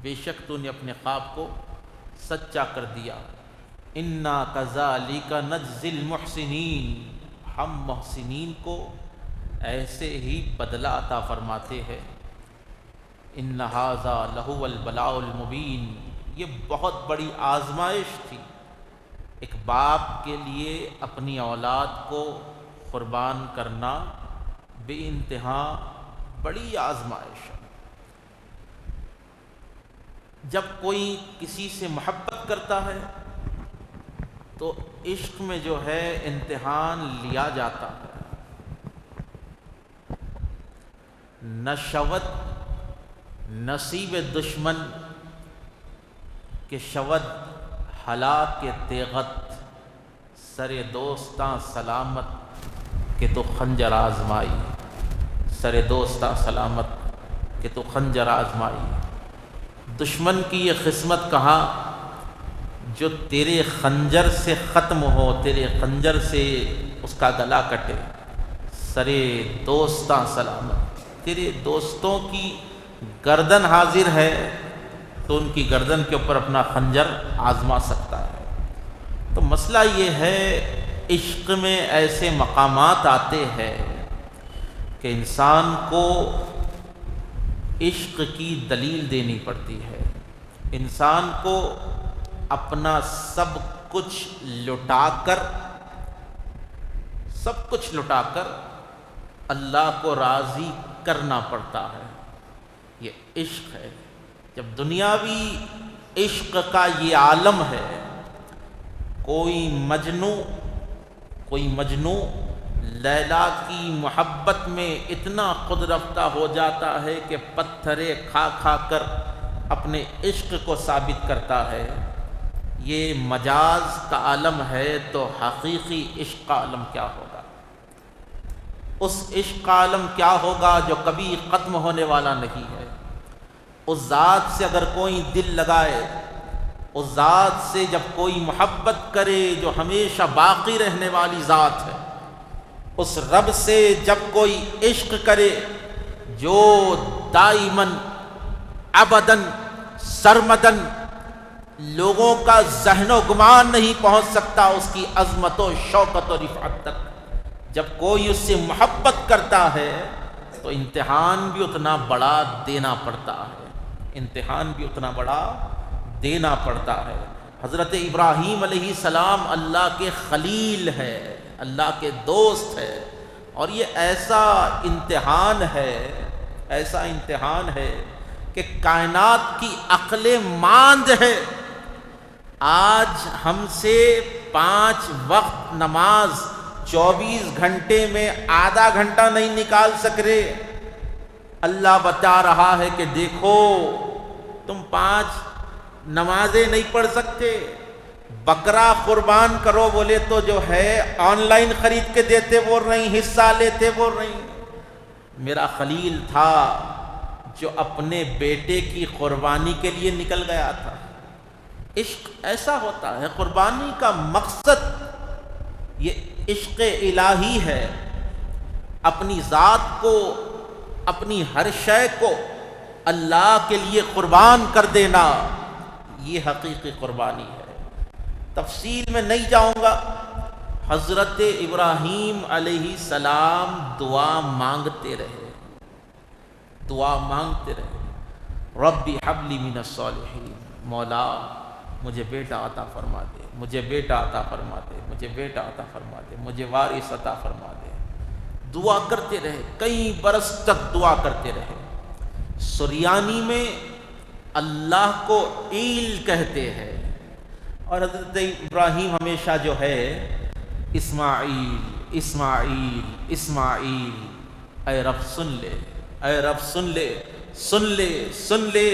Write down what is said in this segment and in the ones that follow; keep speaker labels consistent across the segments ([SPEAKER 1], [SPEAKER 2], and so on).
[SPEAKER 1] بے شک تو نے اپنے خواب کو سچا کر دیا۔ انا کذالک نجزی المحسنین، ہم محسنین کو ایسے ہی بدلہ عطا فرماتے ہیں۔ ان ھذا لہو البلاء المبین، یہ بہت بڑی آزمائش تھی۔ ایک باپ کے لیے اپنی اولاد کو قربان کرنا بے انتہا بڑی آزمائش ہے۔ جب کوئی کسی سے محبت کرتا ہے تو عشق میں جو ہے امتحان لیا جاتا ہے۔ نہ شود نصیب دشمن کہ شود ہلاک کے تیغت، سر دوستاں سلامت کہ تو خنجر آزمائی، سر دوستاں سلامت کہ تو خنجر آزمائی۔ دشمن کی یہ قسمت کہاں جو تیرے خنجر سے ختم ہو، تیرے خنجر سے اس کا گلا کٹے۔ سر دوستاں سلامت، تیرے دوستوں کی گردن حاضر ہے تو ان کی گردن کے اوپر اپنا خنجر آزما سکتا ہے۔ تو مسئلہ یہ ہے، عشق میں ایسے مقامات آتے ہیں کہ انسان کو عشق کی دلیل دینی پڑتی ہے۔ انسان کو اپنا سب کچھ لٹا کر اللہ کو راضی کرنا پڑتا ہے۔ یہ عشق ہے۔ جب دنیاوی عشق کا یہ عالم ہے، کوئی مجنوں لیلا کی محبت میں اتنا خود رفتہ ہو جاتا ہے کہ پتھرے کھا کھا کر اپنے عشق کو ثابت کرتا ہے۔ یہ مجاز کا عالم ہے تو حقیقی عشق کا عالم کیا ہوگا؟ اس عشق کا عالم کیا ہوگا جو کبھی ختم ہونے والا نہیں ہے۔ اس ذات سے اگر کوئی دل لگائے، اس ذات سے جب کوئی محبت کرے جو ہمیشہ باقی رہنے والی ذات ہے، اس رب سے جب کوئی عشق کرے جو دائماً ابداً سرمداً لوگوں کا ذہن و گمان نہیں پہنچ سکتا اس کی عظمت و شوکت و رفعت تک، جب کوئی اس سے محبت کرتا ہے تو امتحان بھی اتنا بڑا دینا پڑتا ہے، امتحان بھی اتنا بڑا دینا پڑتا ہے۔ حضرت ابراہیم علیہ السلام اللہ کے خلیل ہے، اللہ کے دوست ہے، اور یہ ایسا امتحان ہے کہ کائنات کی عقل ماند ہے۔ آج ہم سے 5 وقت نماز 24 گھنٹے میں آدھا گھنٹہ نہیں نکال سک رہے۔ اللہ بتا رہا ہے کہ دیکھو تم 5 نمازیں نہیں پڑھ سکتے، بکرا قربان کرو بولے تو جو ہے آن لائن خرید کے دیتے وہ نہیں، حصہ لیتے وہ نہیں۔ میرا خلیل تھا جو اپنے بیٹے کی قربانی کے لیے نکل گیا تھا۔ عشق ایسا ہوتا ہے، قربانی کا مقصد یہ عشق الہی ہے، اپنی ذات کو، اپنی ہر شے کو اللہ کے لیے قربان کر دینا، یہ حقیقی قربانی ہے۔ تفصیل میں نہیں جاؤں گا۔ حضرت ابراہیم علیہ السلام دعا مانگتے رہے، رب حب لی من الصالحین، مولا مجھے بیٹا عطا فرما دے، مجھے بیٹا عطا فرما دے، مجھے بیٹا عطا فرما دے، مجھے وارث عطا فرما دے۔ دعا کرتے رہے، کئی برس تک دعا کرتے رہے۔ سریانی میں اللہ کو ایل کہتے ہیں، اور حضرت ابراہیم ہمیشہ جو ہے اسماعیل اسماعیل اسماعیل، اے رب سن لے، اے رب سن لے، سن لے، سن لے۔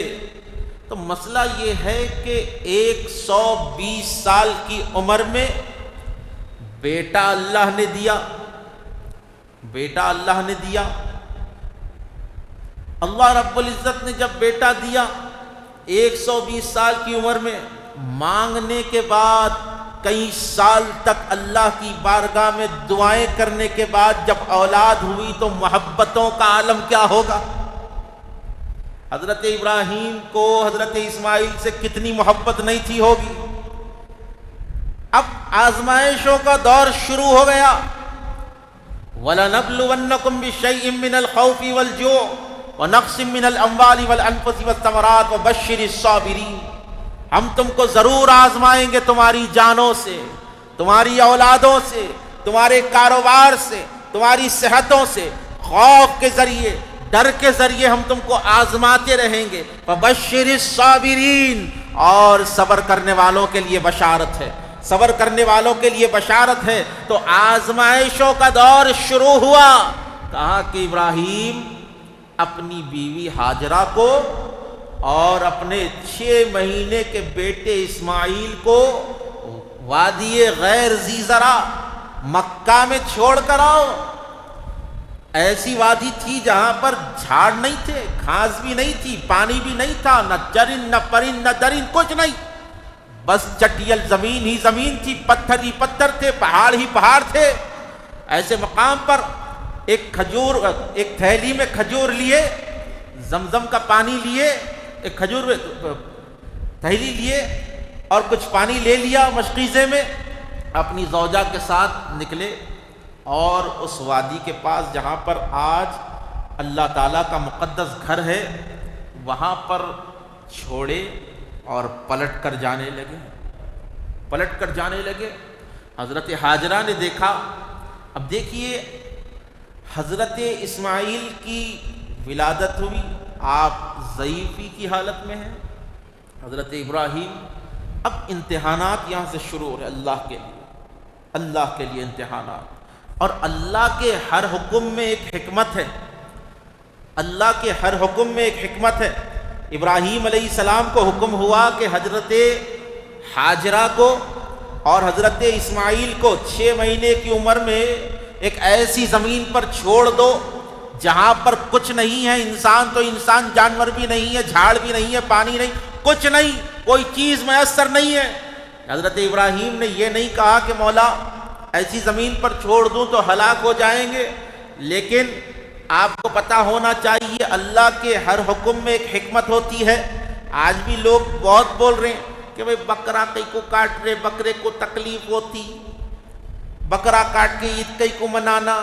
[SPEAKER 1] تو مسئلہ یہ ہے کہ 120 سال کی عمر میں بیٹا اللہ نے دیا، بیٹا اللہ نے دیا۔ اللہ رب العزت نے جب بیٹا دیا 120 سال کی عمر میں، مانگنے کے بعد کئی سال تک اللہ کی بارگاہ میں دعائیں کرنے کے بعد جب اولاد ہوئی تو محبتوں کا عالم کیا ہوگا؟ حضرت ابراہیم کو حضرت اسماعیل سے کتنی محبت نہیں تھی ہوگی. اب آزمائشوں کا دور شروع ہو گیا. وَلَنَبْلُوَنَّكُمْ بِشَيْءٍ مِّنَ الْخَوْفِ وَالْجُوعِ وَنَقْصٍ مِّنَ الْأَمْوَالِ وَالْأَنفُسِ وَالثَّمَرَاتِ وَبَشِّرِ الصَّابِرِينَ. ہم تم کو ضرور آزمائیں گے تمہاری جانوں سے، تمہاری اولادوں سے، تمہارے کاروبار سے، تمہاری صحتوں سے، خوف کے ذریعے، ڈر کے ذریعے ہم تم کو آزماتے رہیں گے. وَبَشِّرِ الصَّابِرِينَ. اور صبر کرنے والوں کے لیے بشارت ہے، صبر کرنے والوں کے لیے بشارت ہے. تو آزمائشوں کا دور شروع ہوا. کہا کہ ابراہیم اپنی بیوی ہاجرہ کو اور اپنے 6 مہینے کے بیٹے اسماعیل کو وادی غیر ذی زرع مکہ میں چھوڑ کر آؤ. ایسی وادی تھی جہاں پر جھاڑ نہیں تھے، گھاس بھی نہیں تھی، پانی بھی نہیں تھا، نہ چرن نہ پرن نہ درن، کچھ نہیں، بس چٹیل زمین ہی زمین تھی، پتھر ہی پتھر تھے، پہاڑ ہی پہاڑ تھے. ایسے مقام پر ایک تھیلی میں کھجور لیے، زمزم کا پانی لیے، ایک کھجور تھیلی لیے اور کچھ پانی لے لیا مشقیزے میں، اپنی زوجہ کے ساتھ نکلے اور اس وادی کے پاس جہاں پر آج اللہ تعالیٰ کا مقدس گھر ہے وہاں پر چھوڑے اور پلٹ کر جانے لگے. حضرت ہاجرہ نے دیکھا. اب دیکھیے حضرت اسماعیل کی ولادت ہوئی، آپ ضعیفی کی حالت میں ہیں. حضرت ابراہیم، اب امتحانات یہاں سے شروع ہو رہے. اللہ کے لیے امتحانات. اور اللہ کے ہر حکم میں ایک حکمت ہے. اللہ کے ہر حکم میں ایک حکمت ہے. ابراہیم علیہ السلام کو حکم ہوا کہ حضرت ہاجرہ کو اور حضرت اسماعیل کو 6 مہینے کی عمر میں ایک ایسی زمین پر چھوڑ دو جہاں پر کچھ نہیں ہے. انسان تو انسان، جانور بھی نہیں ہے، جھاڑ بھی نہیں ہے، پانی نہیں، کچھ نہیں، کوئی چیز میسر نہیں ہے. حضرت ابراہیم نے یہ نہیں کہا کہ مولا ایسی زمین پر چھوڑ دوں تو ہلاک ہو جائیں گے، لیکن آپ کو پتہ ہونا چاہیے اللہ کے ہر حکم میں ایک حکمت ہوتی ہے. آج بھی لوگ بہت بول رہے ہیں کہ بھئی بکرا کئی کو کاٹ رہے، بکرے کو تکلیف ہوتی، بکرا کاٹ کے عید کئی کو منانا،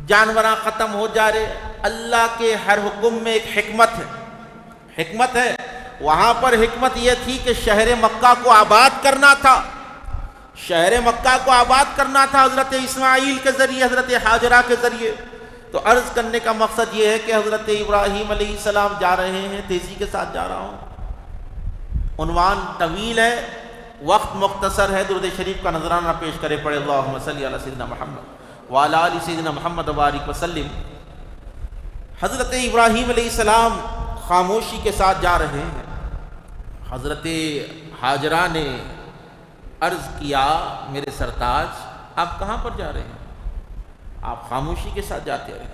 [SPEAKER 1] جانوراں ختم ہو جا رہے. اللہ کے ہر حکم میں ایک حکمت ہے. وہاں پر حکمت یہ تھی کہ شہر مکہ کو آباد کرنا تھا. حضرت اسماعیل کے ذریعے، حضرت ہاجرہ کے ذریعے. تو عرض کرنے کا مقصد یہ ہے کہ حضرت ابراہیم علیہ السلام جا رہے ہیں، تیزی کے ساتھ جا رہا ہوں، عنوان طویل ہے، وقت مختصر ہے. درود شریف کا نذرانہ پیش کرے پڑے اللہم صلی علی سیدنا محمد وعلی آل سیدنا محمد وبارک وسلم. حضرت ابراہیم علیہ السلام خاموشی کے ساتھ جا رہے ہیں. حضرت ہاجرہ نے عرض کیا میرے سرتاج آپ کہاں پر جا رہے ہیں؟ آپ خاموشی کے ساتھ جاتے رہے.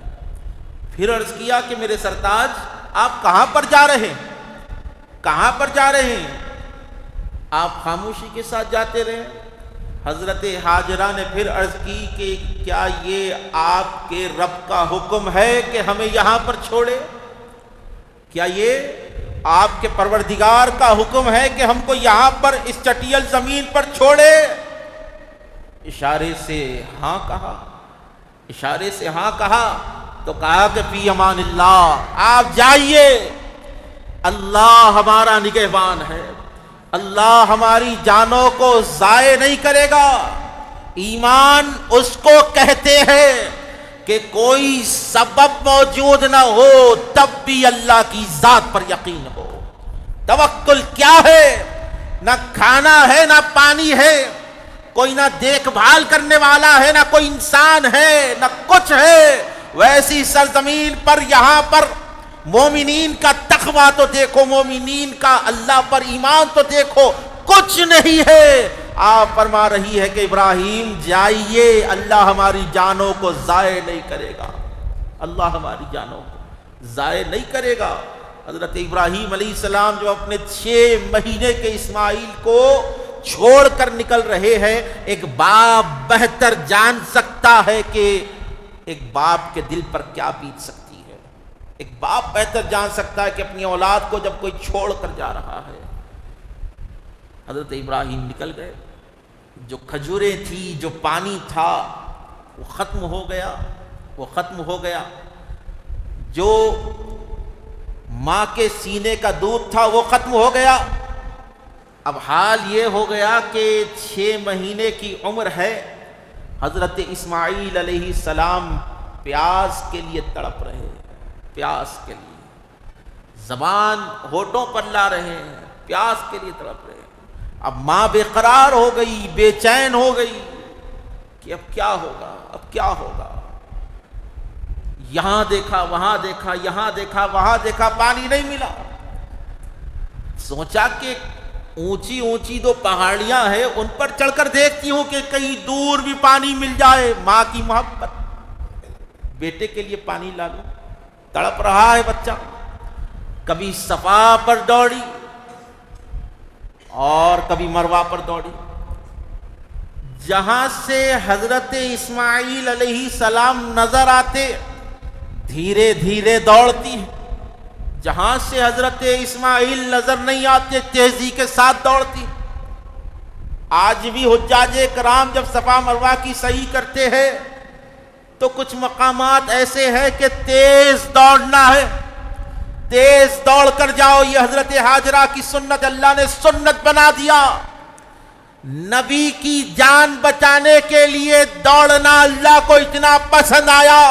[SPEAKER 1] پھر عرض کیا کہ میرے سرتاج آپ کہاں پر جا رہے ہیں؟ آپ خاموشی کے ساتھ جاتے رہے. حضرت ہاجرہ نے پھر عرض کی کہ کیا یہ آپ کے رب کا حکم ہے کہ ہمیں یہاں پر چھوڑے؟ کیا یہ آپ کے پروردگار کا حکم ہے کہ ہم کو یہاں پر اس چٹیل زمین پر چھوڑے؟ اشارے سے ہاں کہا تو کہا کہ فی امان اللہ، آپ جائیے، اللہ ہمارا نگہبان ہے، اللہ ہماری جانوں کو ضائع نہیں کرے گا. ایمان اس کو کہتے ہیں کہ کوئی سبب موجود نہ ہو تب بھی اللہ کی ذات پر یقین ہو. توکل کیا ہے؟ نہ کھانا ہے نہ پانی ہے، کوئی نہ دیکھ بھال کرنے والا ہے، نہ کوئی انسان ہے، نہ کچھ ہے. ویسی سرزمین پر یہاں پر مومنین کا تقویٰ تو دیکھو، مومنین کا اللہ پر ایمان تو دیکھو، کچھ نہیں ہے. آپ فرما رہی ہے کہ ابراہیم جائیے، اللہ ہماری جانوں کو ضائع نہیں کرے گا. حضرت ابراہیم علیہ السلام جو اپنے 6 مہینے کے اسماعیل کو چھوڑ کر نکل رہے ہیں، ایک باپ بہتر جان سکتا ہے کہ ایک باپ کے دل پر کیا بیت سکتی ہے. ایک باپ بہتر جان سکتا ہے کہ اپنی اولاد کو جب کوئی چھوڑ کر جا رہا ہے۔ حضرت ابراہیم نکل گئے، جو کھجوریں تھی، جو پانی تھا وہ ختم ہو گیا، وہ ختم ہو گیا، جو ماں کے سینے کا دودھ تھا وہ ختم ہو گیا۔ اب حال یہ ہو گیا کہ 6 مہینے کی عمر ہے، حضرت اسماعیل علیہ السلام پیاس کے لیے تڑپ رہے ہیں، پیاس کے لیے زبان ہونٹوں پر لا رہے ہیں، پیاس کے لیے تڑپ رہے ہیں۔ اب ماں بے قرار ہو گئی، بے چین ہو گئی کہ اب کیا ہوگا، اب کیا ہوگا۔ یہاں دیکھا، وہاں دیکھا، یہاں دیکھا، وہاں دیکھا، پانی نہیں ملا۔ سوچا کہ اونچی اونچی 2 پہاڑیاں ہیں، ان پر چڑھ کر دیکھتی ہوں کہ کہیں دور بھی پانی مل جائے۔ ماں کی محبت، بیٹے کے لیے پانی لا لوں، تڑپ رہا ہے بچہ۔ کبھی صفا پر دوڑی اور کبھی مروہ پر دوڑی، جہاں سے حضرت اسماعیل علیہ السلام نظر آتے دھیرے دھیرے دوڑتی ہے، جہاں سے حضرت اسماعیل نظر نہیں آتے تیزی کے ساتھ دوڑتی۔ آج بھی حجاج کرام جب صفا مروہ کی سعی کرتے ہیں تو کچھ مقامات ایسے ہیں کہ تیز دوڑنا ہے، تیز دوڑ کر جاؤ۔ یہ حضرت حاجرہ کی سنت اللہ نے سنت بنا دیا۔ نبی کی جان بچانے کے لیے دوڑنا اللہ کو اتنا پسند آیا،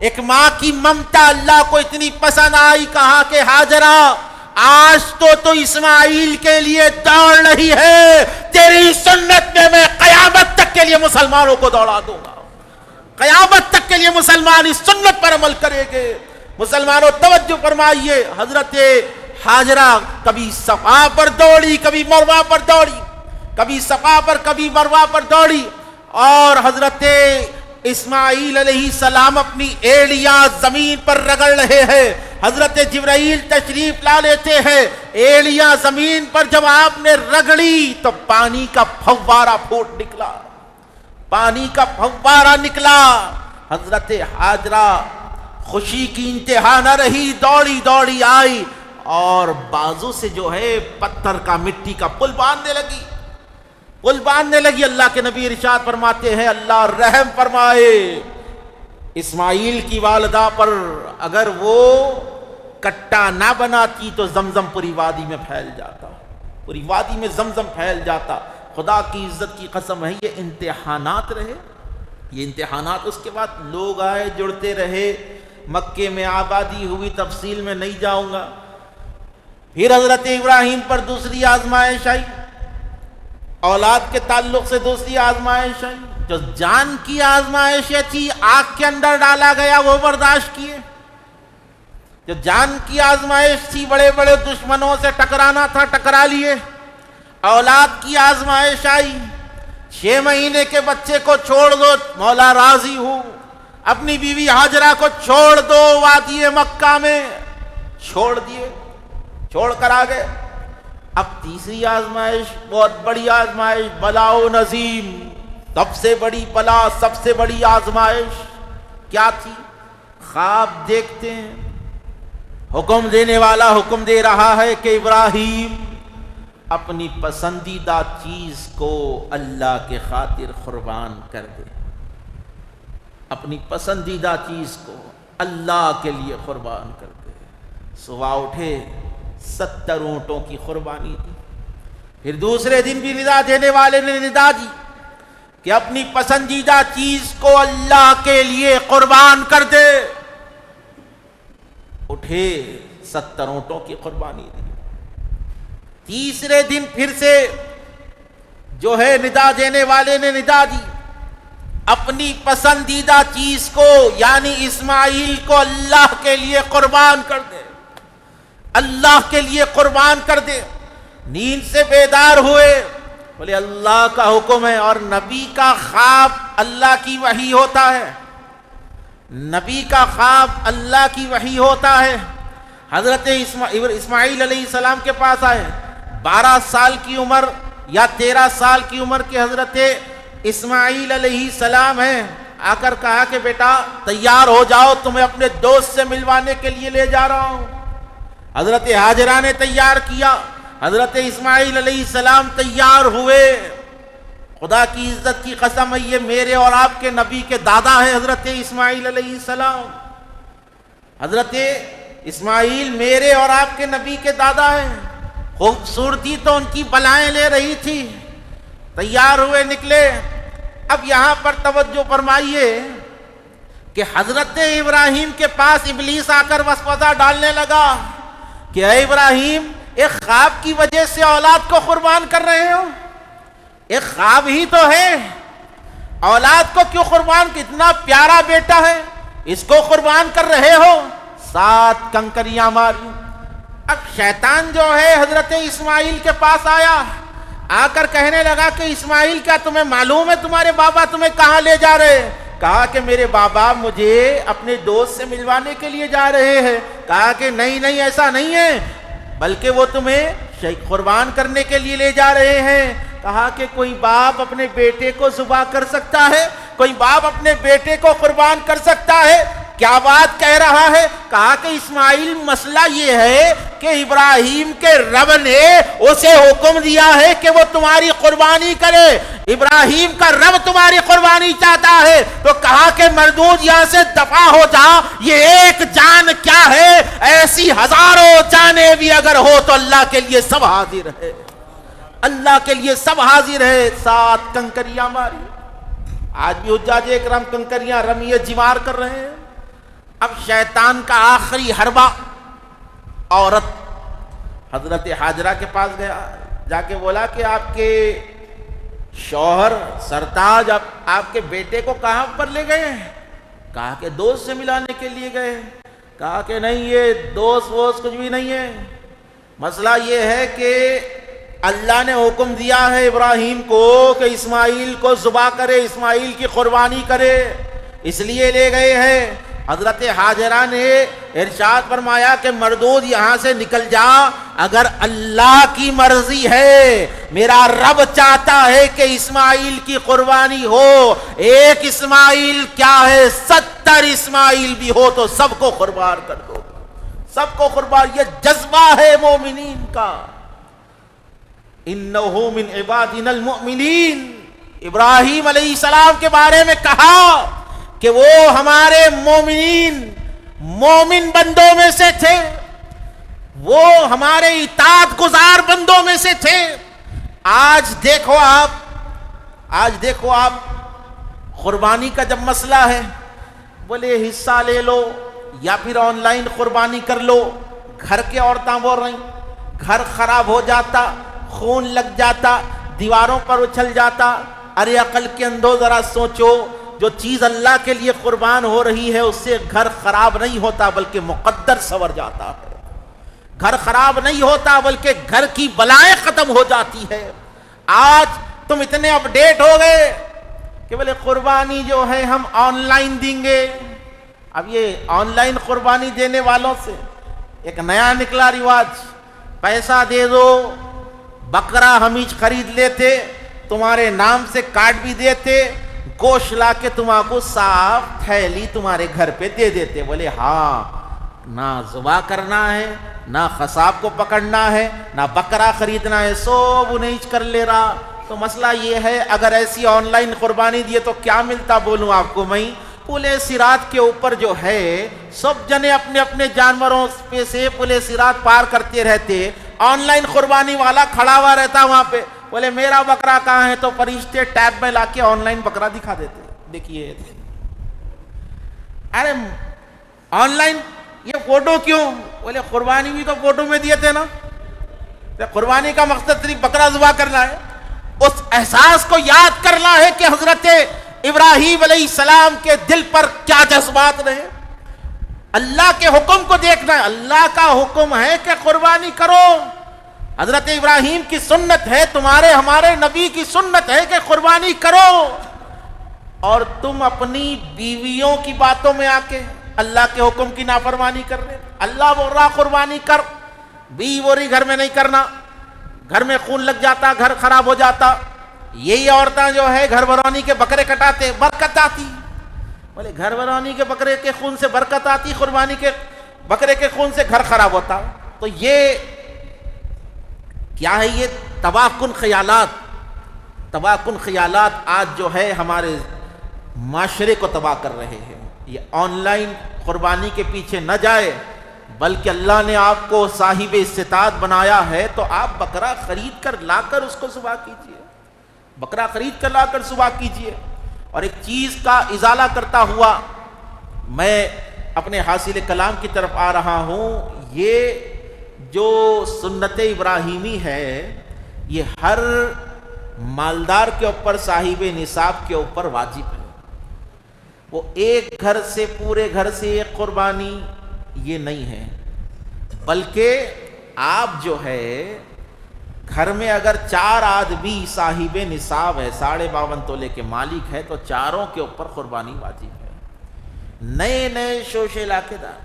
[SPEAKER 1] ایک ماں کی ممتا اللہ کو اتنی پسند آئی، کہا کہ حاجرہ آج تو اسماعیل کے لیے دوڑ رہی ہے، تیری سنت میں قیامت تک کے لیے مسلمانوں کو دوڑا دوں گا، قیامت تک کے لیے مسلمان اس سنت پر عمل کرے گے۔ مسلمانوں توجہ فرمائیے، حضرت حاجرہ کبھی صفا پر دوڑی، کبھی مروہ پر دوڑی، کبھی صفا پر کبھی مروہ پر دوڑی، اور حضرت اسماعیل علیہ السلام اپنی ایڑیاں زمین پر رگڑ رہے ہیں۔ حضرت جبرائیل تشریف لا لیتے ہیں، ایڑیاں زمین پر جب آپ نے رگڑی تو پانی کا پھوارہ پھوٹ نکلا، پانی کا پھوارہ نکلا۔ حضرت حاجرہ خوشی کی انتہا نہ رہی، دوڑی دوڑی آئی اور بازو سے جو ہے پتھر کا، مٹی کا پل باندھنے لگی، پل باندھنے لگی۔ اللہ کے نبی ارشاد فرماتے ہیں اللہ رحم فرمائے اسماعیل کی والدہ پر، اگر وہ کٹا نہ بناتی تو زمزم پوری وادی میں پھیل جاتا، پوری وادی میں زمزم پھیل جاتا۔ خدا کی عزت کی قسم ہے یہ امتحانات رہے، یہ امتحانات۔ اس کے بعد لوگ آئے، جڑتے رہے، مکے میں آبادی ہوئی، تفصیل میں نہیں جاؤں گا۔ پھر حضرت ابراہیم پر دوسری آزمائش آئی، اولاد کے تعلق سے دوسری آزمائش آئی۔ جو جان کی آزمائشیں تھی آگ کے اندر ڈالا گیا، وہ برداشت کیے۔ جو جان کی آزمائش تھی بڑے بڑے دشمنوں سے ٹکرانا تھا، ٹکرا لیے۔ اولاد کی آزمائش آئی، 6 مہینے کے بچے کو چھوڑ دو، مولا راضی ہوں۔ اپنی بیوی حاجرہ کو چھوڑ دو، وادی مکہ میں چھوڑ دیے، چھوڑ کر آ گئے۔ اب تیسری آزمائش، بہت بڑی آزمائش، بلا و نظیم، سب سے بڑی بلا، سب سے بڑی آزمائش کیا تھی؟ خواب دیکھتے ہیں، حکم دینے والا حکم دے رہا ہے کہ ابراہیم اپنی پسندیدہ چیز کو اللہ کے خاطر قربان کر دے، اپنی پسندیدہ چیز کو اللہ کے لیے قربان کر دے۔ صبح اٹھے، 70 اونٹوں کی قربانی دی۔ پھر دوسرے دن بھی ندا دینے والے نے ندا دی کہ اپنی پسندیدہ چیز کو اللہ کے لیے قربان کر دے۔ اٹھے، 70 اونٹوں کی قربانی دی۔ تیسرے دن پھر سے جو ہے ندا دینے والے نے ندا دی، اپنی پسندیدہ چیز کو یعنی اسماعیل کو اللہ کے لیے قربان کر دے، اللہ کے لیے قربان کر دے۔ نیند سے بیدار ہوئے، بولے اللہ کا حکم ہے، اور نبی کا خواب اللہ کی وحی ہوتا ہے، نبی کا خواب اللہ کی وحی ہوتا ہے۔ حضرت اسماعیل علیہ السلام کے پاس آئے، 12 سال کی عمر یا 13 سال کی عمر کے حضرت اسماعیل علیہ السلام ہیں۔ آ کر کہا کہ بیٹا تیار ہو جاؤ، تمہیں اپنے دوست سے ملوانے کے لیے لے جا رہا ہوں۔ حضرت ہاجرہ نے تیار کیا، حضرت اسماعیل علیہ السلام تیار ہوئے۔ خدا کی عزت کی قسم ہے، یہ میرے اور آپ کے نبی کے دادا ہیں حضرت اسماعیل علیہ السلام۔ حضرت اسماعیل میرے اور آپ کے نبی کے دادا ہیں۔ خوبصورتی تو ان کی بلائیں لے رہی تھی۔ تیار ہوئے، نکلے۔ اب یہاں پر توجہ فرمائیے کہ حضرت ابراہیم کے پاس ابلیس آ کر وسوسہ ڈالنے لگا کہ اے ابراہیم، ایک خواب کی وجہ سے اولاد کو قربان کر رہے ہو؟ ایک خواب ہی تو ہے، اولاد کو کیوں قربان؟ کتنا پیارا بیٹا ہے، اس کو قربان کر رہے ہو؟ 7 کنکریاں ماری۔ اب شیطان جو ہے حضرت اسماعیل کے پاس آیا، آ کر کہنے لگا کہ اسماعیل، کیا تمہیں معلوم ہے تمہارے بابا تمہیں کہاں لے جا رہے ہیں؟ کہا کہ میرے بابا مجھے اپنے دوست سے ملوانے کے لیے جا رہے ہیں۔ کہا کہ نہیں نہیں، ایسا نہیں ہے، بلکہ وہ تمہیں قربان کرنے کے لیے لے جا رہے ہیں۔ کہا کہ کوئی باپ اپنے بیٹے کو ذبح کر سکتا ہے؟ کوئی باپ اپنے بیٹے کو قربان کر سکتا ہے؟ کیا بات کہہ رہا ہے؟ کہا کہ اسماعیل، مسئلہ یہ ہے کہ ابراہیم کے رب نے اسے حکم دیا ہے کہ وہ تمہاری قربانی کرے، ابراہیم کا رب تمہاری قربانی چاہتا ہے۔ تو کہا کہ مردود، یہاں سے دفع ہو جا، یہ ایک جان کیا ہے، ایسی ہزاروں جانیں بھی اگر ہو تو اللہ کے لیے سب حاضر ہے، اللہ کے لیے سب حاضر ہے۔ 7 کنکریاں ماری۔ آج بھی حجاج اکرام کنکریاں رمیے جمار کر رہے ہیں۔ اب شیطان کا آخری حربہ، عورت حضرت ہاجرہ کے پاس گیا، جا کے بولا کہ آپ کے شوہر سرتاج آپ کے بیٹے کو کہاں پر لے گئے ہیں؟ کہا کہ دوست سے ملانے کے لیے گئے۔ کہا کہ نہیں، یہ دوست ووست کچھ بھی نہیں ہے، مسئلہ یہ ہے کہ اللہ نے حکم دیا ہے ابراہیم کو کہ اسماعیل کو ذبح کرے، اسماعیل کی قربانی کرے، اس لیے لے گئے ہیں۔ حضرت ہاجرہ نے ارشاد فرمایا کہ مردود، یہاں سے نکل جا، اگر اللہ کی مرضی ہے، میرا رب چاہتا ہے کہ اسماعیل کی قربانی ہو، ایک اسماعیل کیا ہے، 70 اسماعیل بھی ہو تو سب کو قربان کر دو، سب کو قربان۔ یہ جذبہ ہے مومنین کا۔ انہو من عبادنا المؤمنین، ابراہیم علیہ السلام کے بارے میں کہا کہ وہ ہمارے مومن بندوں میں سے تھے، وہ ہمارے اطاعت گزار بندوں میں سے تھے۔ آج دیکھو آپ قربانی کا جب مسئلہ ہے، بولے حصہ لے لو یا پھر آن لائن قربانی کر لو۔ گھر کے عورتیں بول رہی، گھر خراب ہو جاتا، خون لگ جاتا، دیواروں پر اچھل جاتا۔ ارے عقل کے اندھو، ذرا سوچو، جو چیز اللہ کے لیے قربان ہو رہی ہے اس سے گھر خراب نہیں ہوتا بلکہ مقدر سنور جاتا ہے، گھر خراب نہیں ہوتا بلکہ گھر کی بلائیں ختم ہو جاتی ہے۔ آج تم اتنے اپ ڈیٹ ہو گئے کہ بولے قربانی جو ہے ہم آن لائن دیں گے۔ اب یہ آن لائن قربانی دینے والوں سے ایک نیا نکلا رواج، پیسہ دے دو، بکرا ہم خرید لیتے، تمہارے نام سے کارڈ بھی دیتے، گوشت لا کے تمہارے کو صاف تھیلی تمہارے گھر پہ دے دیتے۔ بولے ہاں، نہ ذبح کرنا ہے، نہ قصاب کو پکڑنا ہے، نہ بکرا خریدنا ہے، سب انہیں کر لے رہا۔ تو مسئلہ یہ ہے، اگر ایسی آن لائن قربانی دیے تو کیا ملتا بولوں آپ کو میں؟ پلے صراط کے اوپر جو ہے سب جنے اپنے اپنے جانوروں پہ سے پلے صراط پار کرتے رہتے، آن لائن قربانی والا کھڑا ہوا رہتا وہاں پہ، بولے میرا بکرا کہاں ہے؟ تو فرشتے ٹیب میں لا کے آن لائن بکرا دکھا دیتے، دیکھیے۔ ارے آن لائن یہ فوٹو کیوں؟ بولے قربانی بھی تو فوٹو میں دیے تھے نا، قربانی کا مقصد صرف بکرا ذبح کرنا ہے۔ اس احساس کو یاد کرنا ہے کہ حضرت ابراہیم علیہ السلام کے دل پر کیا جذبات رہے، اللہ کے حکم کو دیکھنا ہے۔ اللہ کا حکم ہے کہ قربانی کرو، حضرت ابراہیم کی سنت ہے، تمہارے ہمارے نبی کی سنت ہے کہ قربانی کرو، اور تم اپنی بیویوں کی باتوں میں آ کے اللہ کے حکم کی نافرمانی کر رہے۔ اللہ بول رہا قربانی کر، بیوی بول رہی گھر میں نہیں کرنا، گھر میں خون لگ جاتا، گھر خراب ہو جاتا۔ یہی عورتیں جو ہے گھر برونی کے بکرے کٹاتے، برکت آتی۔ بولے گھر برانی کے بکرے کے خون سے برکت آتی، قربانی کے بکرے کے خون سے گھر خراب ہوتا. تو یہ کیا ہے؟ یہ تباہ کن خیالات آج جو ہے ہمارے معاشرے کو تباہ کر رہے ہیں. یہ آن لائن قربانی کے پیچھے نہ جائے، بلکہ اللہ نے آپ کو صاحب استطاعت بنایا ہے تو آپ بکرا خرید کر لا کر اس کو ذبح کیجیے، بکرا خرید کر لا کر ذبح کیجیے. اور ایک چیز کا ازالہ کرتا ہوا میں اپنے حاصل کلام کی طرف آ رہا ہوں. یہ جو سنت ابراہیمی ہے یہ ہر مالدار کے اوپر، صاحب نصاب کے اوپر واجب ہے. وہ ایک گھر سے، پورے گھر سے ایک قربانی یہ نہیں ہے، بلکہ آپ جو ہے گھر میں اگر 4 آدمی صاحب نصاب ہے، 52.5 تولے کے مالک ہے، تو چاروں کے اوپر قربانی واجب ہے. نئے شوشے علاقے دار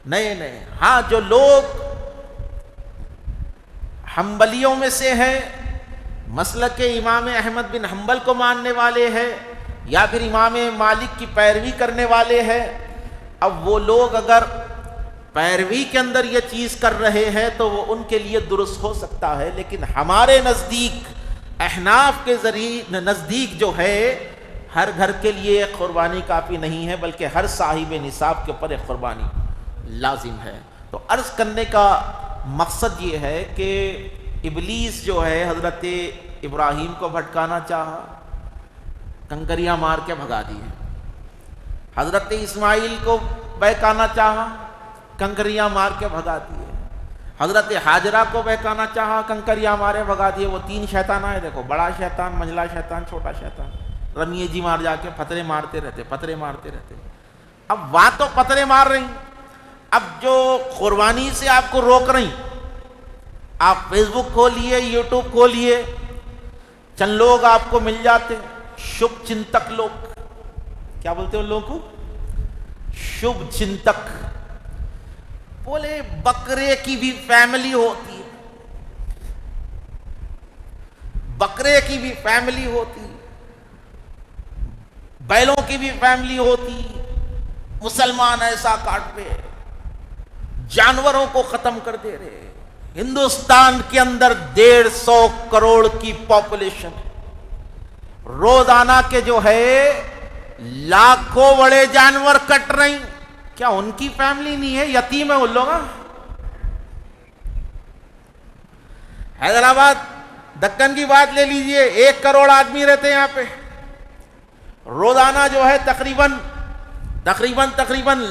[SPEAKER 1] نئے ہاں جو لوگ حنبلیوں میں سے ہیں، مسلک امام احمد بن حنبل کو ماننے والے ہیں، یا پھر امام مالک کی پیروی کرنے والے ہیں، اب وہ لوگ اگر پیروی کے اندر یہ چیز کر رہے ہیں تو وہ ان کے لیے درست ہو سکتا ہے. لیکن ہمارے نزدیک، احناف کے نزدیک جو ہے، ہر گھر کے لیے ایک قربانی کافی نہیں ہے، بلکہ ہر صاحب نصاب کے اوپر ایک قربانی لازم ہے. تو عرض کرنے کا مقصد یہ ہے کہ ابلیس جو ہے حضرت ابراہیم کو بھٹکانا چاہا، کنکریاں مار کے بھگا دیے. حضرت اسماعیل کو بہکانا چاہا، کنکریاں مار کے بھگا دیے. حضرت حاجرہ کو بہکانا چاہا، کنکریاں مارے بھگا دیے. وہ 3 شیطان آئے، دیکھو، بڑا شیطان، منجلا شیطان، چھوٹا شیطان، رمیے جی مار جا کے پتھرے مارتے رہتے. اب وہاں تو پتھرے مار رہی، اب جو قربانی سے آپ کو روک رہی، آپ فیس بک کھولیے، یوٹیوب کھولیے، چند لوگ آپ کو مل جاتے، شبھ چنتک لوگ. کیا بولتے ہیں ان لوگوں کو؟ شبھ چنتک. بولے بکرے کی بھی فیملی ہوتی ہے، بکرے کی بھی فیملی ہوتی، بیلوں کی بھی فیملی ہوتی. مسلمان ایسا کاٹ رہے، جانوروں کو ختم کر دے رہے. ہندوستان کے اندر 150 کروڑ کی پاپولیشن، روزانہ کے جو ہے لاکھوں بڑے جانور کٹ رہی. کیا ان کی فیملی نہیں ہے؟ یتیم ہے ان لوگ. حیدرآباد دکن کی بات لے لیجئے، 1 کروڑ آدمی رہتے ہیں یہاں پہ. روزانہ جو ہے تقریباً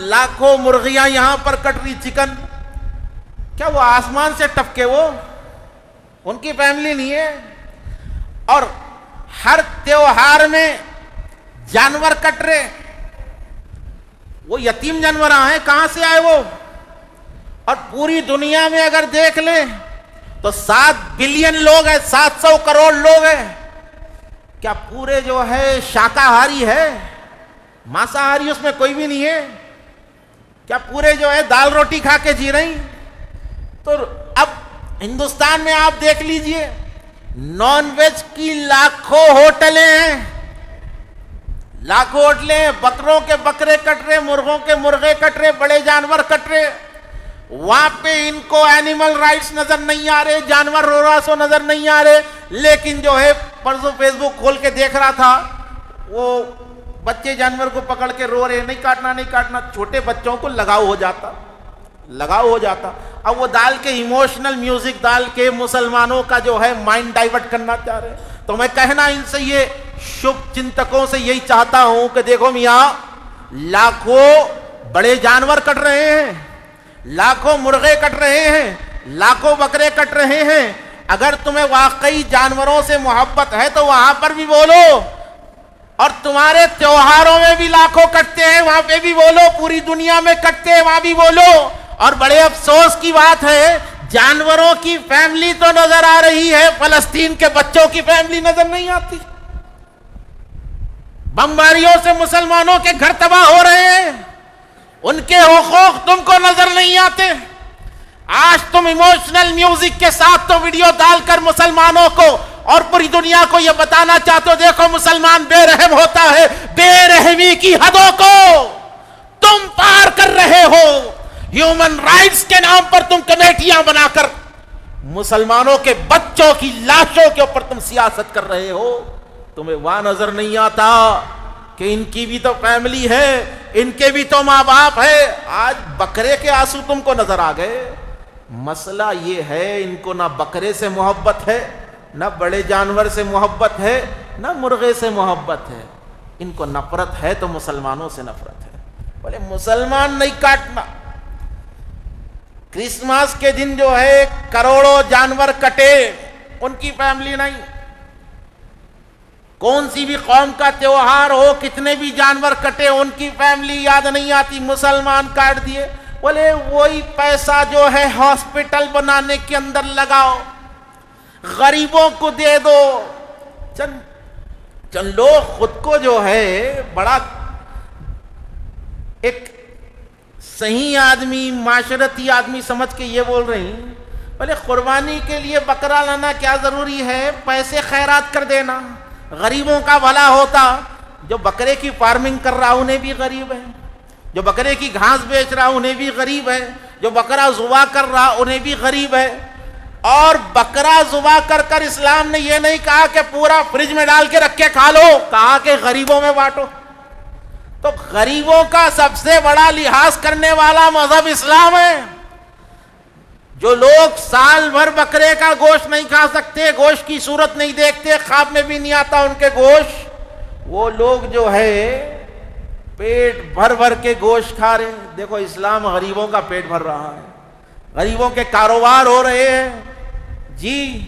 [SPEAKER 1] لاکھوں مرغیاں یہاں پر کٹ رہی، چکن. کیا وہ آسمان سے ٹپکے؟ وہ ان کی فیملی نہیں ہے. اور ہر تیوہار میں جانور کٹ رہے، وہ یتیم جانور ہیں، کہاں سے آئے وہ؟ اور پوری دنیا میں اگر دیکھ لیں تو 7 بلین لوگ ہیں، 700 کروڑ لوگ ہیں. کیا پورے جو ہے شاکاہاری ہے؟ مانساہاری اس میں کوئی بھی نہیں ہے. کیا پورے جو ہے دال روٹی کھا کے جی رہی؟ تو اب ہندوستان میں آپ دیکھ لیجئے، نان ویج کی لاکھوں ہوٹلیں ہیں، بکروں کے بکرے کٹ رہے، مرغوں کے مرغے کٹ رہے، بڑے جانور کٹ رہے. وہاں پہ ان کو اینیمل رائٹس نظر نہیں آ رہے، جانور رو رہا سو نظر نہیں آ رہے. لیکن جو ہے پرسوں فیس بک کھول کے دیکھ رہا تھا، وہ بچے جانور کو پکڑ کے رو رہے، نہیں کاٹنا. چھوٹے بچوں کو لگاؤ ہو جاتا. اب وہ ڈال کے ایموشنل میوزک ڈال کے مسلمانوں کا جو ہے مائنڈ ڈائیورٹ کرنا چاہ رہے. تو میں کہنا ان سے، یہ شبھ چنتکوں سے یہی چاہتا ہوں کہ دیکھو میاں، لاکھوں بڑے جانور کٹ رہے ہیں، لاکھوں مرغے کٹ رہے ہیں، لاکھوں بکرے کٹ رہے ہیں. اگر تمہیں واقعی جانوروں سے محبت ہے تو وہاں پر بھی بولو، اور تمہارے تیوہاروں میں بھی لاکھوں کٹتے ہیں، وہاں پہ بھی بولو. پوری دنیا میں کٹتے ہیں، وہاں بھی بولو. اور بڑے افسوس کی بات ہے، جانوروں کی فیملی تو نظر آ رہی ہے، فلسطین کے بچوں کی فیملی نظر نہیں آتی. بمباریوں سے مسلمانوں کے گھر تباہ ہو رہے ہیں، ان کے حقوق تم کو نظر نہیں آتے. آج تم ایموشنل میوزک کے ساتھ تو ویڈیو ڈال کر مسلمانوں کو اور پوری دنیا کو یہ بتانا چاہتے ہو دیکھو مسلمان بے رحم ہوتا ہے، بے رحمی کی حدوں کو تم پار کر رہے ہو۔ ہیومن رائٹس کے نام پر تم کمیٹیاں بنا کر مسلمانوں کے بچوں کی لاشوں کے اوپر تم سیاست کر رہے ہو۔ تمہیں وہاں نظر نہیں آتا کہ ان کی بھی تو فیملی ہے، ان کے بھی تو ماں باپ ہے۔ آج بکرے کے آنسو تم کو نظر آ گئے۔ مسئلہ یہ ہے ان کو نہ بکرے سے محبت ہے، نہ بڑے جانور سے محبت ہے، نہ مرغے سے محبت ہے، ان کو نفرت ہے تو مسلمانوں سے نفرت ہے۔ بولے مسلمان نہیں کاٹنا۔ کرسمس کے دن جو ہے کروڑوں جانور کٹے، ان کی فیملی نہیں۔ کون سی بھی قوم کا تیوہار ہو، کتنے بھی جانور کٹے، ان کی فیملی یاد نہیں آتی، مسلمان کاٹ دیے۔ بولے وہی پیسہ جو ہے ہاسپٹل بنانے کے اندر لگاؤ، غریبوں کو دے دو۔ چند لوگ خود کو جو ہے بڑا ایک صحیح آدمی، معاشرتی آدمی سمجھ کے یہ بول رہے ہیں، بولے قربانی کے لیے بکرا لانا کیا ضروری ہے، پیسے خیرات کر دینا، غریبوں کا بھلا ہوتا۔ جو بکرے کی فارمنگ کر رہا انہیں بھی غریب ہے، جو بکرے کی گھاس بیچ رہا انہیں بھی غریب ہے، جو بکرا ذبح کر رہا انہیں بھی غریب ہے۔ اور بکرا ذبح کر کر اسلام نے یہ نہیں کہا کہ پورا فریج میں ڈال کے رکھ کے کھا لو، کہا کہ غریبوں میں بانٹو۔ تو غریبوں کا سب سے بڑا لحاظ کرنے والا مذہب اسلام ہے۔ جو لوگ سال بھر بکرے کا گوشت نہیں کھا سکتے، گوشت کی صورت نہیں دیکھتے، خواب میں بھی نہیں آتا ان کے گوشت، وہ لوگ جو ہے پیٹ بھر بھر کے گوشت کھا رہے ہیں۔ دیکھو اسلام غریبوں کا پیٹ بھر رہا ہے، غریبوں کے کاروبار ہو رہے ہیں۔ جی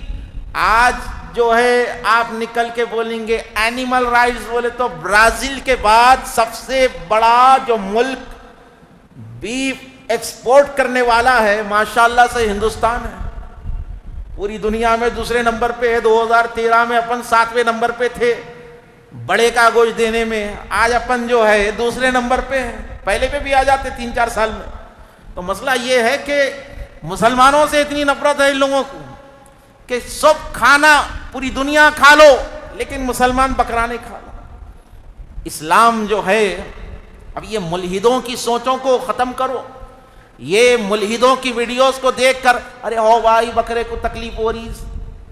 [SPEAKER 1] آج جو ہے آپ نکل کے بولیں گے اینیمل رائٹس، بولے تو برازیل کے بعد سب سے بڑا جو ملک بیف ایکسپورٹ کرنے والا ہے ماشاءاللہ سے ہندوستان ہے۔ پوری دنیا میں دوسرے نمبر پہ ہے، 2013 میں اپن 7ویں نمبر پہ تھے بڑے کا گوشت دینے میں، آج اپن جو ہے دوسرے نمبر پہ ہے، پہلے پہ بھی آ جاتے 3-4 سال میں۔ تو مسئلہ یہ ہے کہ مسلمانوں سے اتنی نفرت ہے ان لوگوں کو کہ سب کھانا پوری دنیا کھا لو لیکن مسلمان بکرا نہیں کھانا۔ اسلام جو ہے، اب یہ ملحدوں کی سوچوں کو ختم کرو۔ یہ ملحدوں کی ویڈیوز کو دیکھ کر ارے او بھائی بکرے کو تکلیف ہو رہی،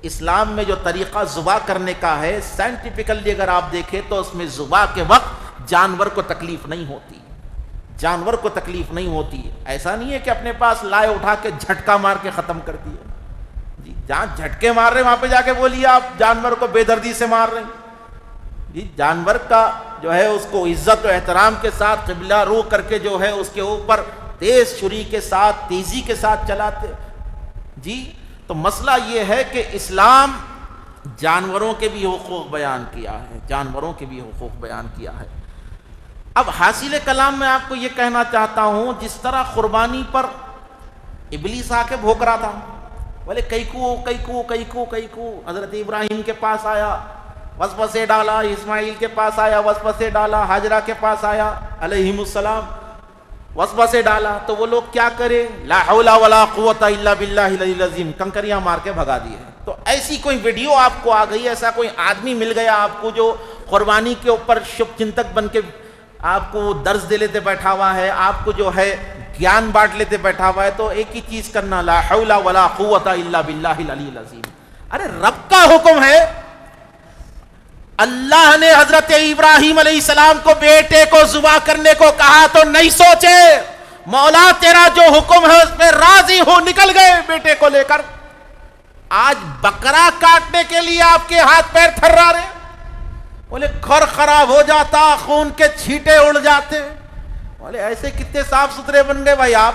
[SPEAKER 1] اسلام میں جو طریقہ ذبح کرنے کا ہے سائنٹیفیکلی اگر آپ دیکھیں تو اس میں ذبح کے وقت جانور کو تکلیف نہیں ہوتی، جانور کو تکلیف نہیں ہوتی۔ ایسا نہیں ہے کہ اپنے پاس لائے اٹھا کے جھٹکا مار کے ختم کر دیا۔ جی جہاں جھٹکے مار رہے وہاں پہ جا کے بولیے آپ جانور کو بے دردی سے مار رہے ہیں۔ جی جانور کا جو ہے اس کو عزت و احترام کے ساتھ قبلہ رو کر کے جو ہے اس کے اوپر تیز چھری کے ساتھ تیزی کے ساتھ چلاتے۔ جی تو مسئلہ یہ ہے کہ اسلام جانوروں کے بھی حقوق بیان کیا ہے، جانوروں کے بھی حقوق بیان کیا ہے۔ اب حاصل کلام میں آپ کو یہ کہنا چاہتا ہوں، جس طرح قربانی پر ابلیس آ کے بھوک رہا تھا، بولے کیکو کیکو کیکو کیکو، حضرت ابراہیم کے پاس آیا وسوسے ڈالا، اسماعیل کے پاس آیا وسوسے ڈالا، حاجرہ کے پاس آیا علیہم السلام وسوسے ڈالا، تو وہ لوگ کیا کرے، لا حول ولا قوت الا باللہ العلی العظیم، کنکریاں مار کے بھگا دیے۔ تو ایسی کوئی ویڈیو آپ کو آ گئی، ایسا کوئی آدمی مل گیا آپ کو جو قربانی کے اوپر شبھ چنتک بن کے آپ کو درس دے لیتے بیٹھا ہوا ہے، آپ کو جو ہے گیان بانٹ لیتے بیٹھا ہوا ہے، تو ایک ہی چیز کرنا، لا حول ولا قوت الا باللہ العلی العظیم۔ ارے رب کا حکم ہے، اللہ نے حضرت ابراہیم علیہ السلام کو بیٹے کو ذبح کرنے کو کہا تو نہیں سوچے، مولا تیرا جو حکم ہے اس پہ راضی ہو، نکل گئے بیٹے کو لے کر۔ آج بکرا کاٹنے کے لیے آپ کے ہاتھ پیر تھرا رہے، بولے گھر خراب ہو جاتا، خون کے چھینٹے اڑ جاتے۔ بولے ایسے کتنے صاف ستھرے بن گئے بھائی آپ،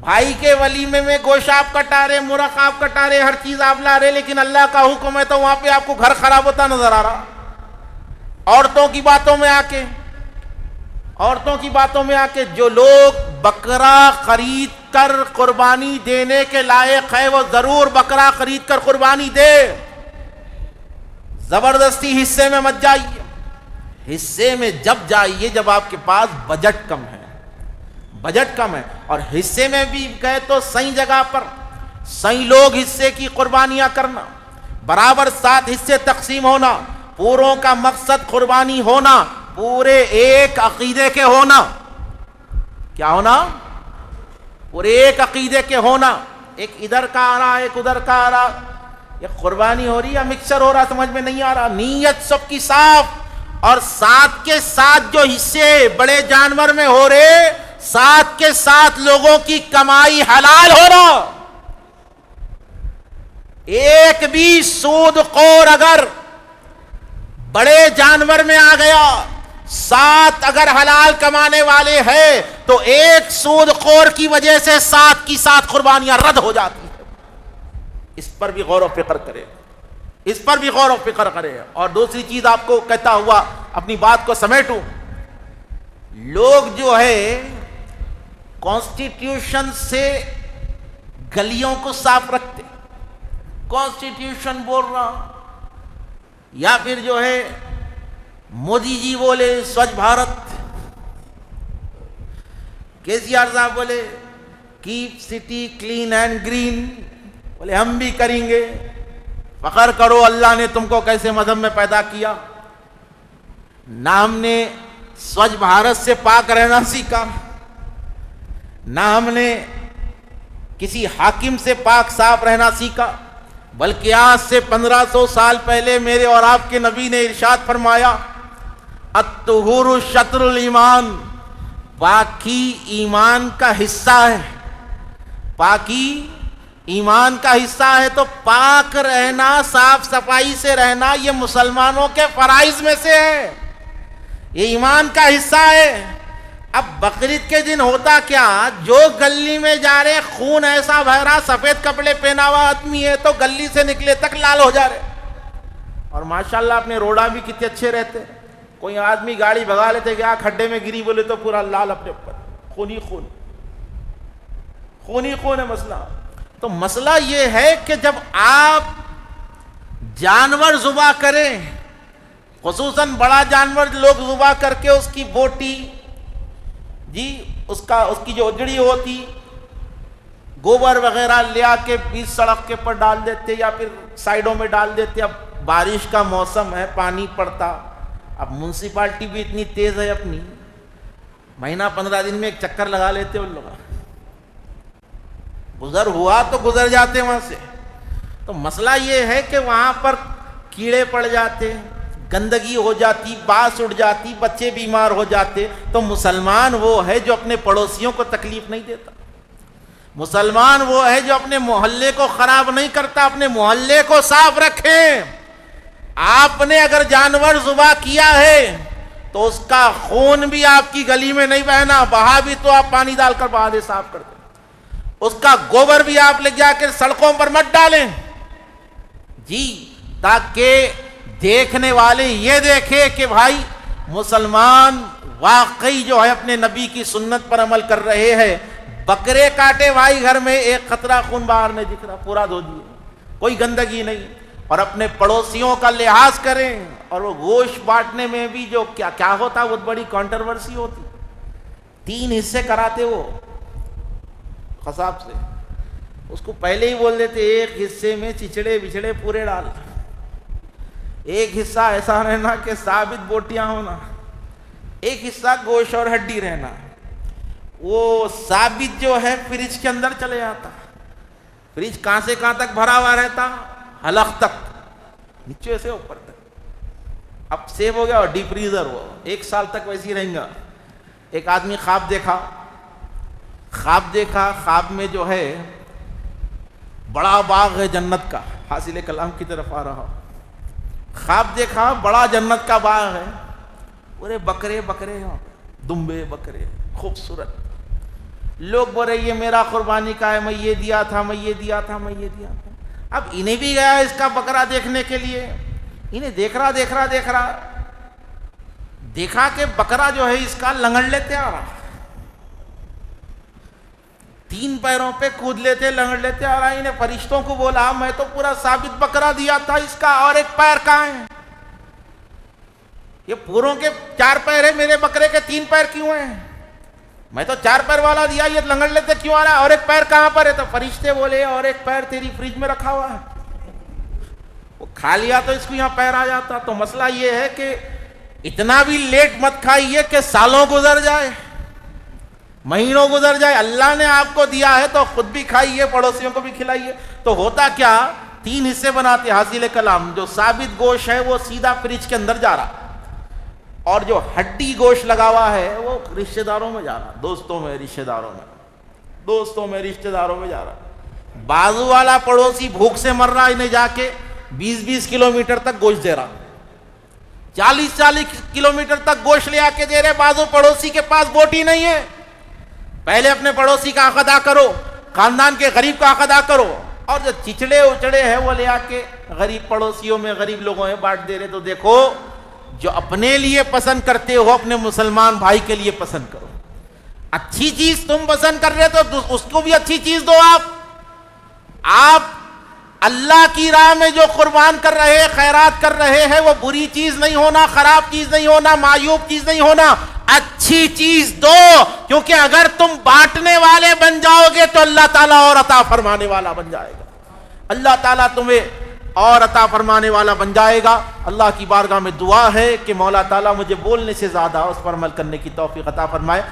[SPEAKER 1] بھائی کے ولیمے میں گوشت آپ کٹا رہے، مرغ آپ کٹا رہے، ہر چیز آپ لا رہے، لیکن اللہ کا حکم ہے تو وہاں پہ آپ کو گھر خراب ہوتا نظر آ رہا۔ عورتوں کی باتوں میں آ کے جو لوگ بکرا خرید کر قربانی دینے کے لائق ہے وہ ضرور بکرا خرید کر قربانی دے، زبردستی حصے میں مت جائیے۔ حصے میں جب جائیے جب آپ کے پاس بجٹ کم ہے، بجٹ کم ہے، اور حصے میں بھی گئے تو صحیح جگہ پر صحیح لوگ حصے کی قربانیاں کرنا۔ برابر 7 حصے تقسیم ہونا، پوروں کا مقصد قربانی ہونا، پورے ایک عقیدے کے ہونا. کیا ہونا؟ پورے ایک عقیدے کے ہونا. ایک ادھر کا آ رہا، ایک ادھر کا آ رہا، یہ قربانی ہو رہی ہے یا مکسچر ہو رہا سمجھ میں نہیں آ رہا. نیت سب کی صاف، اور ساتھ کے ساتھ جو حصے بڑے جانور میں ہو رہے، ساتھ کے ساتھ لوگوں کی کمائی حلال ہو رہا. ایک بھی سود خور اگر بڑے جانور میں آ گیا، 7 اگر حلال کمانے والے ہیں، تو ایک سود خور کی وجہ سے 7 کی 7 قربانیاں رد ہو جاتی ہیں. اس پر بھی غور و فکر کرے، اس پر بھی غور و فکر کرے. اور دوسری چیز آپ کو کہتا ہوا اپنی بات کو سمیٹوں، لوگ جو ہے کانسٹیٹیوشن سے گلیوں کو صاف رکھتے، کانسٹیٹیوشن بول رہا، یا پھر جو ہے مودی جی بولے سوچھ بھارت، کے سی آر صاحب بولے keep city clean and green, بولے ہم بھی کریں گے. فخر کرو اللہ نے تم کو کیسے مذہب میں پیدا کیا. نہ ہم نے سوچھ بھارت سے پاک رہنا سیکھا، نہ ہم نے کسی حاکم سے پاک صاف رہنا سیکھا، بلکہ آج سے 1500 سال پہلے میرے اور آپ کے نبی نے ارشاد فرمایا، الطہور شطر الایمان، پاکی ایمان کا حصہ ہے. پاکی ایمان کا حصہ ہے، تو پاک رہنا، صاف صفائی سے رہنا، یہ مسلمانوں کے فرائض میں سے ہے، یہ ایمان کا حصہ ہے. اب بقرعید کے دن ہوتا کیا، جو گلی میں جا رہے خون ایسا بہ رہا، سفید کپڑے پہنا ہوا آدمی ہے تو گلی سے نکلے تک لال ہو جا رہے. اور ماشاءاللہ اپنے روڈا بھی کتنے اچھے رہتے. کوئی آدمی گاڑی بھگا لیتے کہ کھڈے میں گری بولے تو پورا لال اپنے اوپر، خون ہی خون، خون ہی خون ہے مسئلہ. تو مسئلہ یہ ہے کہ جب آپ جانور ذبح کریں، خصوصاً بڑا جانور لوگ ذبح کر کے اس کی بوٹی، جی اس کی جو اجڑی ہوتی، گوبر وغیرہ لے آ کے بیچ سڑک کے پر ڈال دیتے یا پھر سائیڈوں میں ڈال دیتے. اب بارش کا موسم ہے، پانی پڑتا، اب میونسپالٹی بھی اتنی تیز ہے اپنی، مہینہ 15 دن میں ایک چکر لگا لیتے ان لوگ، گزر ہوا تو گزر جاتے وہاں سے. تو مسئلہ یہ ہے کہ وہاں پر کیڑے پڑ جاتے، گندگی ہو جاتی، بانس اڑ جاتی، بچے بیمار ہو جاتے. تو مسلمان وہ ہے جو اپنے پڑوسیوں کو تکلیف نہیں دیتا، مسلمان وہ ہے جو اپنے محلے کو خراب نہیں کرتا، اپنے محلے کو صاف رکھیں. آپ نے اگر جانور ذبح کیا ہے تو اس کا خون بھی آپ کی گلی میں نہیں بہنا، بہا بھی تو آپ پانی ڈال کر بہا دے، صاف کر دیں. اس کا گوبر بھی آپ لے جا کے سڑکوں پر مت ڈالیں، جی، تاکہ دیکھنے والے یہ دیکھے کہ بھائی مسلمان واقعی جو ہے اپنے نبی کی سنت پر عمل کر رہے ہیں. بکرے کاٹے بھائی گھر میں، ایک قطرہ خون باہر نہیں دکھ رہا، پورا دھو دیے، کوئی گندگی نہیں. اور اپنے پڑوسیوں کا لحاظ کریں. اور وہ گوشت بانٹنے میں بھی جو کیا ہوتا، بہت بڑی کنٹروورسی ہوتی. 3 حصے کراتے وہ قصاب سے، اس کو پہلے ہی بول دیتے ایک حصے میں چچڑے بچڑے پورے ڈال، ایک حصہ ایسا رہنا کہ ثابت بوٹیاں ہونا، ایک حصہ گوشت اور ہڈی رہنا. وہ ثابت جو ہے فریج کے اندر چلے جاتا، فریج کہاں سے کہاں تک بھرا ہوا رہتا، حلق تک، نیچے سے اوپر تک. اب سیو ہو گیا اور ڈیپ فریزر ہوا، 1 سال تک ویسے ہی رہیں گا. ایک آدمی خواب دیکھا، خواب میں جو ہے بڑا باغ ہے جنت کا، حاصل کلام کی طرف آ رہا. خواب دیکھا بڑا جنت کا باغ ہے، پورے بکرے دمبے بکرے خوبصورت. لوگ بول رہے یہ میرا قربانی کا ہے، میں یہ دیا تھا. اب انہیں بھی گیا اس کا بکرا دیکھنے کے لیے، انہیں دیکھ رہا دیکھا کہ بکرا جو ہے اس کا لنگڑ لیتے آ رہا، 3 پیروں پہ کود لیتے لنگڑ لیتے آ رہا. انہیں فرشتوں کو بولا میں تو پورا ثابت بکرا دیا تھا، اس کا اور ایک پیر کہاں ہے؟ یہ پوروں کے 4 پیر ہے، میرے بکرے کے 3 پیر کیوں ہیں؟ میں تو 4 پیر والا دیا، یہ لنگڑ لیتے کیوں آ رہا ہے؟ اور ایک پیر کہاں پر ہے؟ تو فرشتے بولے اور ایک پیر تیری فریج میں رکھا ہوا ہے. وہ کھا لیا تو اس کو یہاں پیر آ جاتا. تو مسئلہ یہ ہے کہ اتنا بھی لیٹ مت کھائیے کہ سالوں گزر جائے, مہینوں گزر جائے. اللہ نے آپ کو دیا ہے تو خود بھی کھائیے, پڑوسیوں کو بھی کھلائیے. تو ہوتا کیا, 3 حصے بناتے حاصل کلام. جو ثابت گوشت ہے وہ سیدھا فریج کے اندر جا رہا, اور جو ہڈی گوشت لگا ہوا ہے وہ رشتہ داروں میں جا رہا, دوستوں میں, رشتہ داروں میں, دوستوں میں, رشتہ داروں میں جا رہا. بازو والا پڑوسی بھوک سے مر رہا, انہیں جا کے 20-20 کلومیٹر تک گوشت دے رہا, 40-40 کلومیٹر تک گوشت لے آ کے دے رہے. بازو پڑوسی کے پاس بوٹی نہیں ہے. پہلے اپنے پڑوسی کا حق ادا کرو, خاندان کے غریب کا حق ادا کرو, اور جو چچڑے اچڑے ہیں وہ لے آ کے غریب پڑوسیوں میں, غریب لوگوں میں بانٹ دے رہے. تو دیکھو, جو اپنے لیے پسند کرتے ہو اپنے مسلمان بھائی کے لیے پسند کرو. اچھی چیز تم پسند کر رہے تو اس کو بھی اچھی چیز دو. آپ اللہ کی راہ میں جو قربان کر رہے, خیرات کر رہے ہیں, وہ بری چیز نہیں ہونا, خراب چیز نہیں ہونا, معیوب چیز نہیں ہونا, اچھی چیز دو. کیونکہ اگر تم بانٹنے والے بن جاؤ گے تو اللہ تعالیٰ اور عطا فرمانے والا بن جائے گا. اللہ تعالیٰ تمہیں اور عطا فرمانے والا بن جائے گا. اللہ کی بارگاہ میں دعا ہے کہ مولا تعالیٰ مجھے بولنے سے زیادہ اس پر عمل کرنے کی توفیق عطا فرمائے.